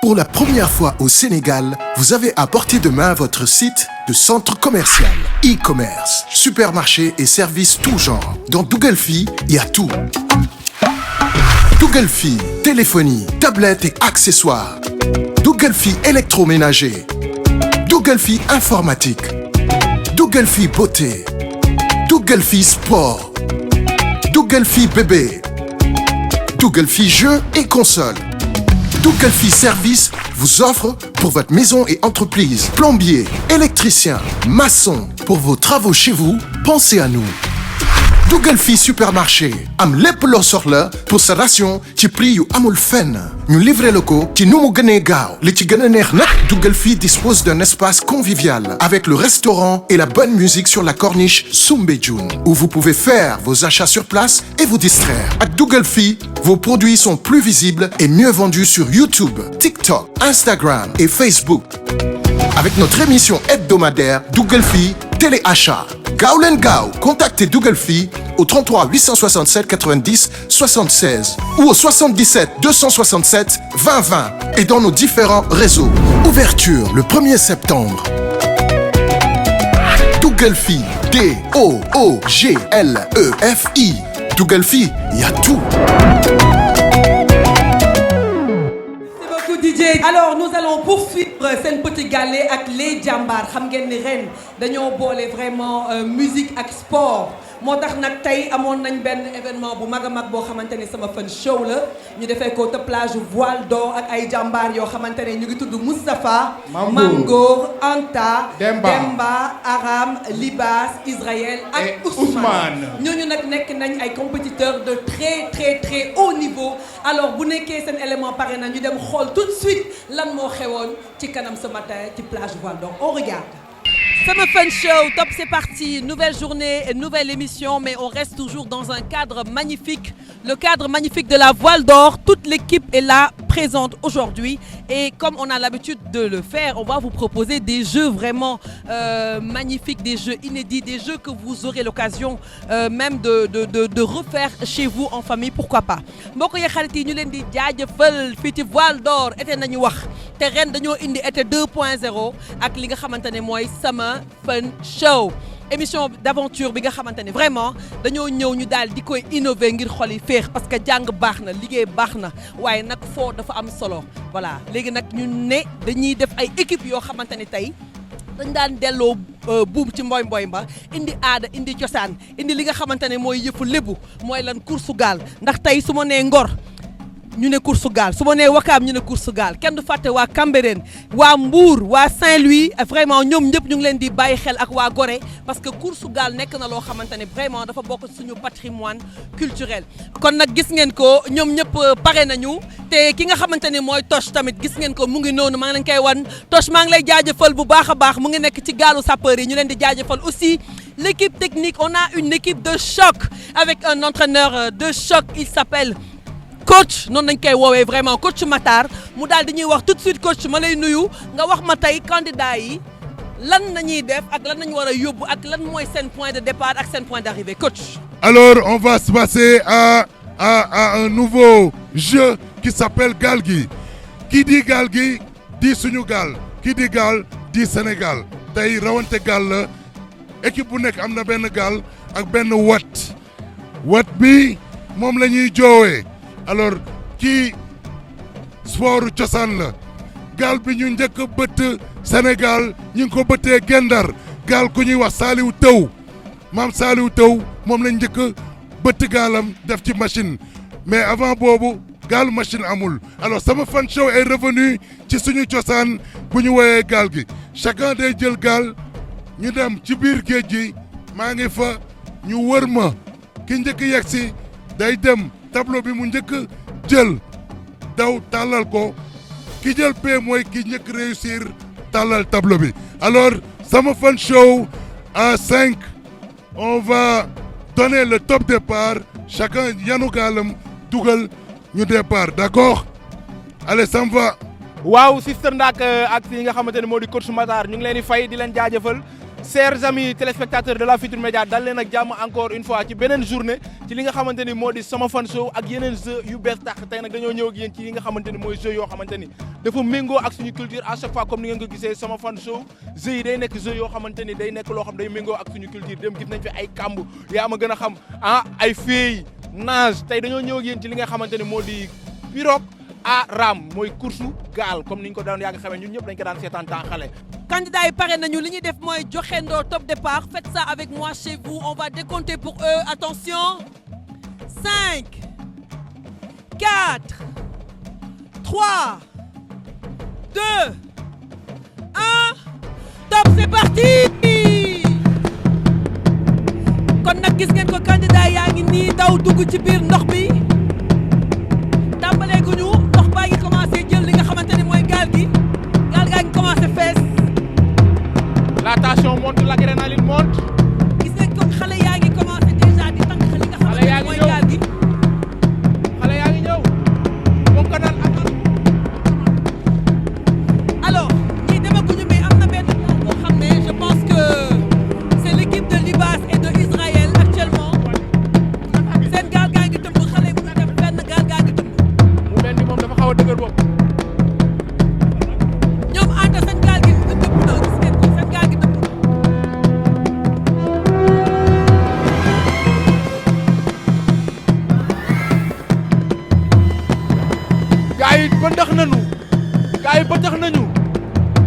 Pour la première fois au Sénégal, vous avez à portée de main votre site de centre commercial, e-commerce, supermarché et services tout genre. Dans Dougalfi, il y a tout. Dougalfi, téléphonie, tablettes et accessoires. Dougalfi électroménager. Dougalfi informatique. Dougalfi beauté. Dougalfi sport. Dougalfi bébé. Dougalfi jeux et consoles. Dougalfi Service vous offre pour votre maison et entreprise, plombier, électricien, maçon, pour vos travaux chez vous, pensez à nous. Dougalfi Supermarché am lépp loo soxla pour sa ration ci prix yu amul fenn ñu livré la ko ci nu mu gënee gaaw li ci gën a neex nag Dougalfi dispose d'un espace convivial avec le restaurant et la bonne musique sur la corniche Soumbédioune où vous pouvez faire vos achats sur place et vous distraire. Ak Dougalfi, vos produits sont plus visibles et mieux vendus sur YouTube, TikTok, Instagram et Facebook. Avec notre émission hebdomadaire Dougalfi Téléachat. Gaaw leen gaaw, contactez Dougalfi au 33 867 90 76 ou au 77 267 20 20 et dans nos différents réseaux. Ouverture le 1er septembre. Dougalfi, D-O-O-G-L-E-F-I. Dougalfi, il y a tout. DJ. Alors nous allons poursuivre seen petit gallé ak les jàmbaar xam ngeen ni ren dañoo boole vraiment musique ak sport moo tax nag tey amoon nañ benn événement bu mag a mag boo xamante ne sama fan show la ñu defee ko te plage Voile d'Or ak ay jàmbaar yoo xamante ne ñu ngi tudd Moustapha Mangor Anta Demba Aram Libas Israël ak Ousmane ñooñu nag nekk nañ ay compétiteurs de très haut niveau. Alors bu nekkee seen élément pare na ñu dem xool tout de suite lan moo xewoon ci kanam ce matin ci plage Voile d'Or. On regarde. Sama Fun Show, top, c'est parti. Nouvelle journée, nouvelle émission, mais on reste toujours dans un cadre magnifique. Le cadre magnifique de la Voile d'Or. Toute l'équipe est là, présente aujourd'hui. Et comme on a l'habitude de le faire, on va vous proposer des jeux vraiment magnifiques, des jeux inédits, des jeux que vous aurez l'occasion même de refaire chez vous en famille, pourquoi pas. mbokk yi xarit yi ñu leen di jaajëfal fii ci Voile d'Or été nañu wax te ren dañoo indi été 2.0 ak li nga xamante ne mooy Sama Fun Show. Émission d'aventure bi nga xamante ne vraiment dañoo ñëw ñu daal di koy innover ngir xol yi féex parce que jàng baax na liggéey baax na waaye nag foo dafa am solo voilà léegi nag ñu ne dañuy def ay équipe yoo xamante ne tey dañ daan delloo buum ci mboy ba indi aada indi cosaan indi li nga xamante ne mooy yëfu lébu mooy lan course gaal ndax tey su ma nee Ngor ñu ne course gaal su ma nee Wakaam ñu ne course gaal kenn du fàtte waa Cambérène waa Mbour waa Saint-Louis vraiment ñoom ñëpp ñu ngi leen di bàyyi xel ak waa Gorée parce que course gaal nekk na loo xamante ne vraiment dafa bokk suñu patrimoine culturel. kon nag gis ngeen ko ñoom ñëpp pare nañu te ki nga xamante ne mooy Toch tamit gis ngeen ko mu ngi noonu maa ngi leen koy wan Toch maa ngi lay jaajëfal bu baax a baax mu ngi nekk ci gaalu sapeur yi ñu leen di jaajëfal aussi. L'équipe technique, on a une équipe de choc avec un entraîneur de choc, il s'appelle coach noonu lañ koy woowee vraiment coach Matar mu daal di ñuy wax tout de suite coach ma lay nuyu nga wax ma tey candidat yi lan nañuy def ak lan nañu war a yóbbu ak lan mooy seen point de départ ak seen point d'arrivée coach. Alors on va se passer à un nouveau jeu qui s'appelle gaal gi qui dit gaal gi dit suñu gaal qui dit gaal dit Sénégal tey rawante gaal la équipe bu nekk am na benn gaal ak benn wat bi moom la ñuy joowee. Alors kii sport cosaan la gaal bi ñu njëkk a bëtt Sénégal ñu ngi ko bëttee Gendar gaal ku ñuy wax Saliou Taw maam Saliou Taw moom lañ njëkk a bëtt gaalam def ci machine mais avant boobu gaal machine amul. Alors Sama Fun Show est revenu ci suñu cosaan bu ñu woowee gaal gi chacun day jël gaal ñu dem ci biir géej gi maa ngi fa ñu wër ma ki njëkk yegg si day dem. tableau bi mu njëkk jël daw tàllal ko ki jël P mooy ki njëkk réussir tàllal tableau bi. Alors Sama Fun Show à 5 on va donner le top départ chacun yanu gaalam dugal ñu départ d'accord allez ça me va. waaw Sister Ndak ak yi nga xamante ne moo di coach Matar ñu ngi leen di fay di leen jaajëfal chers amis téléspectateurs de la Futurs Médias dal leen ak jàmm encore une fois ci beneen journée ci li nga xamante ni moo di Sama Fan Show ak yeneen jeu yu bees tax tey nag dañoo ñëw ak yéen ci li nga xamante ni mooy jeu yoo xamante ni dafa méngoo ak suñu culture à chaque fois comme ni ngeen ko gisee Sama Fan Show jeu yi day nekk jeu yoo xamante ni day nekk loo xam day méngoo ak suñu culture dem gis nañ fi ay kamb yaa ma gën a xam ay féey nage tey dañoo ñëw ak yéen ci li nga xamante ni moo di pirogue à rame mooy course gaal comme ni ñu ko daan yaa nga xamee ñun ñëpp dañ ko daan seetaan temps xale. Candidats yi pare nañu li ñuy def mooy joxendoo top départ faites ça avec moi chez vous on va décompter pour eux attention 5 4 3 2 1 top c'est parti kon nag gis ngeen ko candidat yaa ngi nii daw dugg ci biir ndox bi tàmbalee gu ñu ndox baa ngi commencé jël li nga xamante ni mooy gaal gaa ngi commencé fees. La tension monte, l'adrénaline monte. gis ngeen ko xale yaa ngi commencé déjà di tànk li nga xamante ni mooy gaal gi. xale yaa ngi ñëw. moom ko naan ak. alors ñii demaguñu mais am na benn point boo xam ne je pense que c'est l'équipe de Libas et de Israël actuellement. seen gaal gaa ngi tëmb xale bu ñu def benn gaal gaa ngi tëmb. mu mel ni moom dafa xaw a dëgër bopp. ñoom ànd seen gaal gi tëmb na gis ngeen ko seen gaal gi tëmb na. gaa yi bëndax nañu. gaa yi bëtax nañu.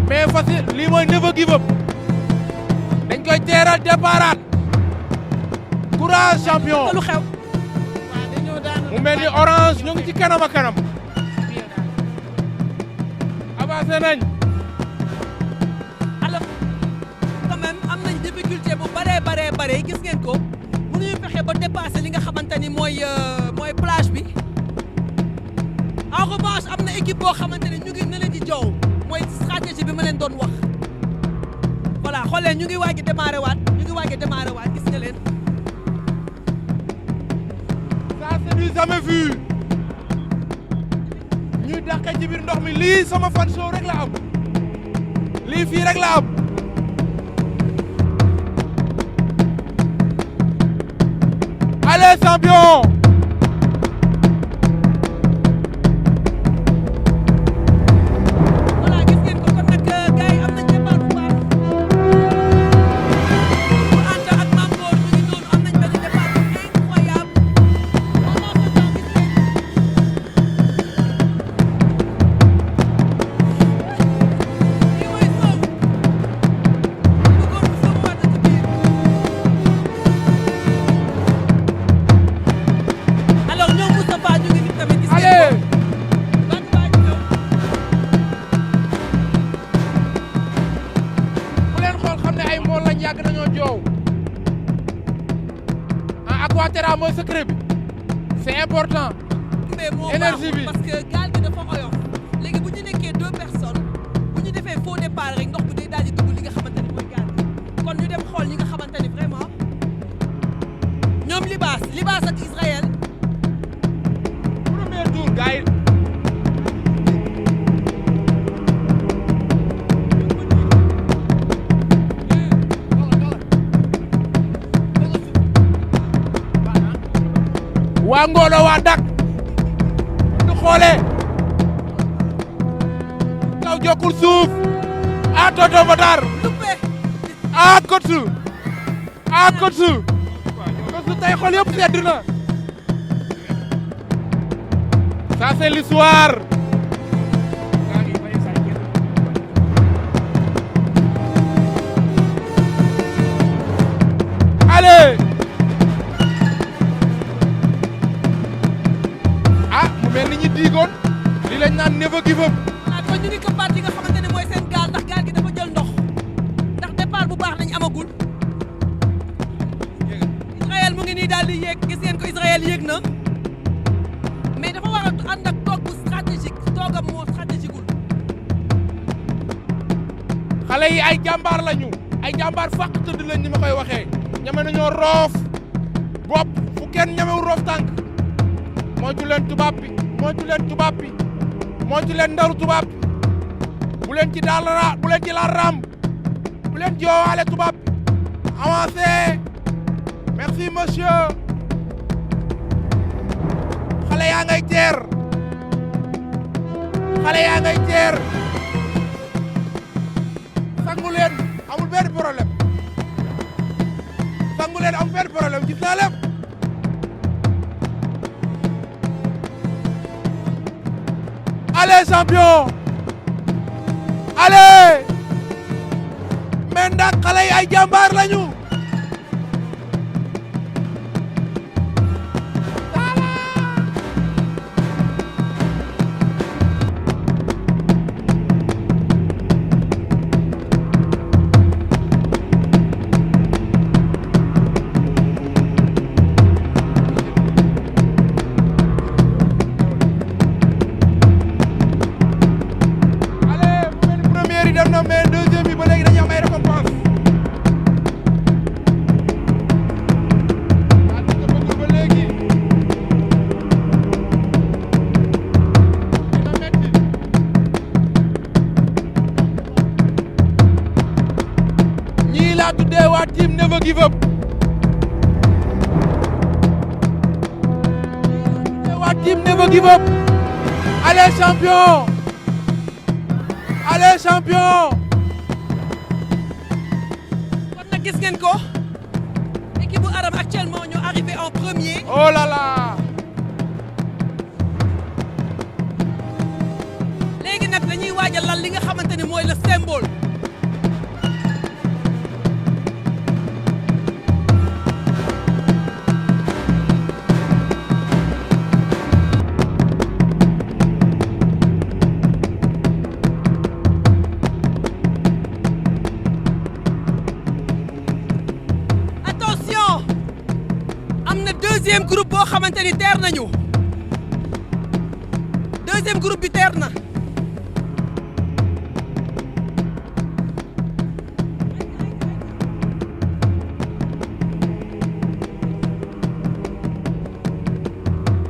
mais facile lii mooy never give up. dañ koy teeral déparaat. courage champion. lu xew. mu mel ni orange ñu ngi ci kanam a kanam. avancé nañ. alors quand même am nañ difficulté bu bare gis ngeen ko mënuñu fexe ba dépasser li nga xamante ni mooy plage bi en revanche am na équipe boo xamante ni ñu ngi ne leen di joow mooy stratégie bi ma leen doon wax voilà xool leen ñu ngi waaj a démarrer waat gis nga leen. ça c'est du jamais vu. ñuy dàqee ci biir ndox mi lii Sama Fan Show rek la am. lii fii rek la am. allez champion. voilà gis ngeen ko kon nag gars yi am nañ départ bu baax bu Anta ak Mamboor ñu ngi noonu am nañ benn départ bu incroyable pendant ce temps gis ngeen lii mooy soow bëggoon mu soow waat ci biir alors ñoom Moustapha ñu ngi nii tamit gis ngeen allez. ko ban baa ñu ñëw bu leen xool xam ne ay mool lañ yàgg nañoo joow. Aquaterra mooy secret bi. c'est important. mais moo énergie baaxul bi. parce que gaal gi dafa oyof léegi bu ñu nekkee 2 personnes bu ñu defee faux départ rek ndox bi day daal di dugg li nga xamante ni mooy gaal gi kon ñu dem xool ñi nga xamante ni vraiment ñoom Libas ak Israël. premier tour gars yi. waa Ngolo waa Dak. du xoolee. kaw jokkul suuf. a Toto Matar. Luppe a Kotsu. a Kotsu. Kotsu tey xol yëpp sedd na. ça c'est l'histoire. allez. mu mel ni ñi diigoon. li lañ naan never give up. voilà kon ñu ngi këppaat li nga xamante ne mooy seen gaal ndax gaal gi dafa jël ndox ndax départ bu baax nañ amagul. Israël mu ngi nii daal di yéeg gis ngeen ko Israël yéeg na mais dafa war a ànd ak toog bu stratégique toogam moo stratégiqueul. xale yi ay jàmbaar lañu. ay jàmbaar fàq tëdd lañ ni ma koy waxee. ñame nañoo roof. bopp fu kenn ñamewul roof tànk. moytu leen tubaab bi. moytu leen tubaab bi. moytu leen ndaru tubaab bi. bu leen ci laal raam. bu leen joowaale tubaab bi. avancez. Merci monsieur. xale yaa ngay teer. xale yaa ngay teer. sangu leen amul benn problème. sangu leen amul benn problème gis naa lépp. allez champion. allez. mais ndax xale yi ay jàmbaar lañu. mais deuxième bi ba léegi dañu am ay récompense. waaw dëgg bëggul ba léegi. dina metti. ñii laa tuddee waa team Never Give Up. waa team Never Give Up. allez champion. allez champion. kon nag gis ngeen ko équipe bu Aram actuellement ñoo arrivé en premier. oh là là. léegi nag dañuy waaj a lal li nga xamante ni mooy le symbole. deuxième groupe boo xamante ni teer nañu deuxième groupe bi teer na.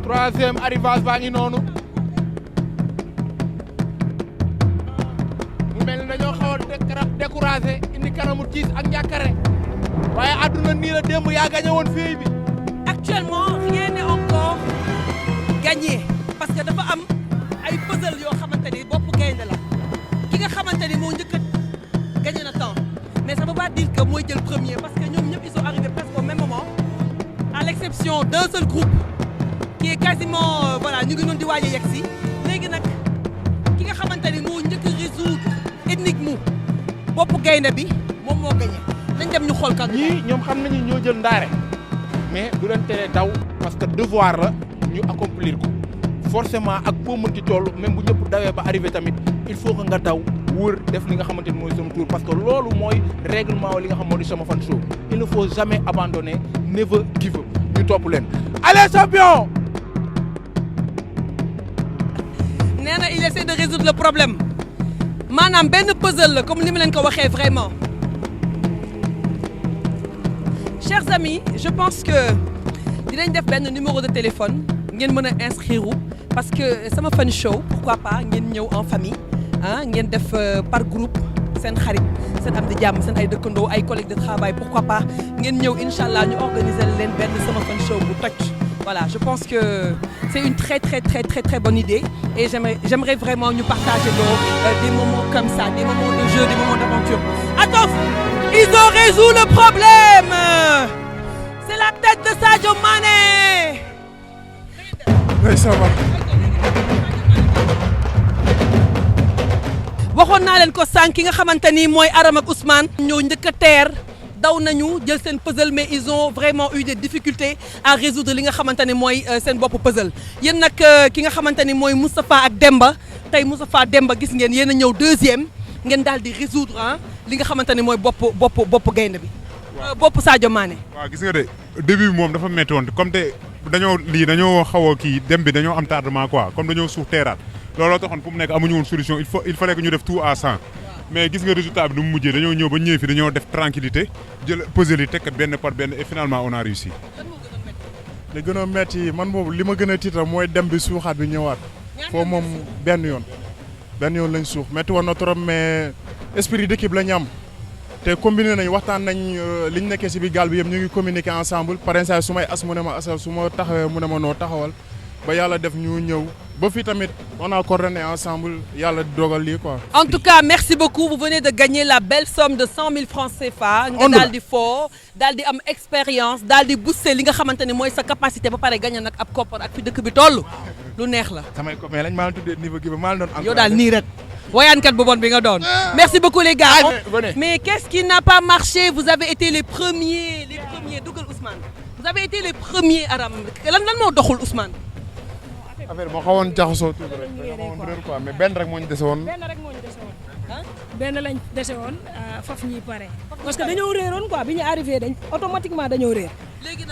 troisième arrivage baa ngi noonu. mu mel ni dañoo xaw a découragé indi kanamu tiis ak njàkkare waaye àdduna nii la démb yaa gagné woon fii bi. Actuellement, rien n'est encore gagné parce que dafa am ay puzzle yoo xamante ni bopp gaynde la ki nga xamante ni moo njëkk a gagné na temps mais ça veut pas dire que mooy jël premier parce que ñoom ñëpp ils sont arrivés presque au même moment à l'exception d'un seul groupe qui est quasiment voilà ñu ngi doon di waaj a yegg si léegi nag ki nga xamante ni moo njëkk a résoudre énigme mu bopp gaynde bi moom moo gagné nañ dem ñu xool kan. ñii ñoom xam nañu ñoo jël ndaare. mais du leen tere daw parce que devoir la ñu accomplir ko forcément ak foo mën ci toll même bu ñëpp dawee ba arrivé tamit il faut que nga daw wër def li nga xamante ni mooy sama tour parce que loolu mooy règlement li nga xam moo di Sama Fan Show il ne faut jamais abandonner never give up ñu topp leen. allez champion. nee na il essaie de résoudre le problème maanaam benn puzzle la comme ni ma leen ko waxee vraiment. Chers amis, je pense que dinañ def benn numéro de téléphone ngeen mën a inscrire parce que Sama Fan Show pourquoi pas ngeen ñëw en famille ah ngeen def par groupe seen xarit seen am di jàmm seen ay dëkkandoo ay collègues de travail pourquoi pas ngeen ñëw incha allah ñu organiser leen benn Sama Fan Show bu toj. Voilà, je pense que c'est une très bonne idée et j'aimerais vraiment ñu partager des moments comme ça, des moments de jeu, des moments d'aventure. Attention, ils ont résolu le problème. C'est la tête de Sadio Mané. Oui, ça va. waxoon naa leen ko sànq ki nga xamante ni mooy Aram ak Ousmane. ñoo njëkk a teer. daw nañu jël seen puzzle mais ils ont vraiment eu des difficultés à résoudre li nga xamante ne mooy seen bopp puzzle yéen nag ki nga xamante ni mooy Moustapha ak Demba tey Moustapha Demba gis ngeen yéen a ñëw deuxième ngeen daal di résoudre li nga xamante ni mooy bopp gaynde bi bopp Sadio Mané. waaw gis nga de début bi moom dafa métti woon comme te dañoo xaw a kii dem bi dañoo am tardement quoi comme dañoo suuf teeraat looloo taxoon fu mu nekk amuñu woon solution il fallait que ñu def tout à 100. mais gis nga résultat bi nu mu mujjee dañoo ñëw ba ñëw fi dañoo def tranquillité jël puzzle yi tekkat benn par benn et finalement on a réussi. li gën a metti man boobu li ma gën a tiital mooy dem bi suuxaat bi ñëwaat foofu moom benn yoon lañ suux metti woon na trop mais esprit d'équipe la ñu am te combiné nañ waxtaan nañ li ñu nekkee si biir gaal bi yëpp ñu ngi communiquer ensemble par exemple su may as mu ne ma asal su ma taxawee mu ne ma noo taxawal ba yàlla def ñu ñëw ba fii tamit on a coordonné ensemble yàlla dogal lii quoi. En tout cas merci beaucoup vous venez de gagner la belle somme de 100 000 francs CFA. nga daal di foo daal di am expérience daal di booster li nga xamante ne mooy sa capacité ba pare gagné nag ab koppar ak fi dëkk bi toll lu neex la. samay copains lañ maa ngi tuddee niveau gi ba maa ngi doon. yow daal nii rek. woyaankat bu bon bi nga doon. merci beaucoup les gars. mais qu'est-ce qui n'a pas marché vous avez été les premiers dugal Ousmane. vous avez été les premiers Aram lan moo doxul Ousmane. affaire moo xawoon jaxasoo tuuti rek dañoo réer quoi mais benn rek moo ñu dese woon. benn lañ dese woon faf ñuy pare. parce que dañoo réeroon quoi bi ñu arrivé automatiquement dañoo réer. léegi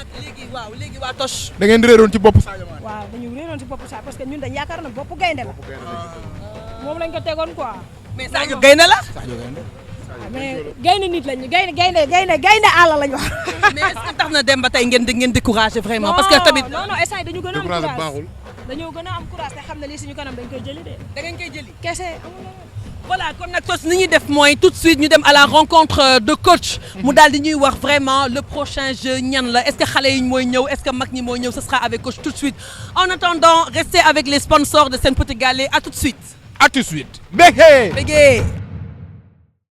waa Toch. da ngeen réeroon ci bopp Sadio Mané. waaw dañu réeroon ci bopp Sadio parce que ñun dañ yaakaar na bopp gaynde la. moom lañ ko tegoon quoi. mais Sadio gaynde la. mais gaynde nit lañu gaynde àll lañu wax. mais est-ce que tax na dem ba tey ngeen découragé vraiment. parce que tamit non instant dañu gën a am courage baaxul. dañoo gën a am courage te xam ne lii suñu kanam dañ koy jëli de. da ngeen koy jëli. kese voilà kon nag tos ni ñuy def mooy tout de suite ñu dem à la rencontre de coach. mu daal di ñuy wax vraiment le prochain jeu ñan la est-ce que xale yi mooy ñëw est-ce que mag ñi mooy ñëw ce sera avec coach tout de suite. en attendant restez avec les sponsors de Sen Petit Gallé à tout de suite. À tout de suite. Bégué.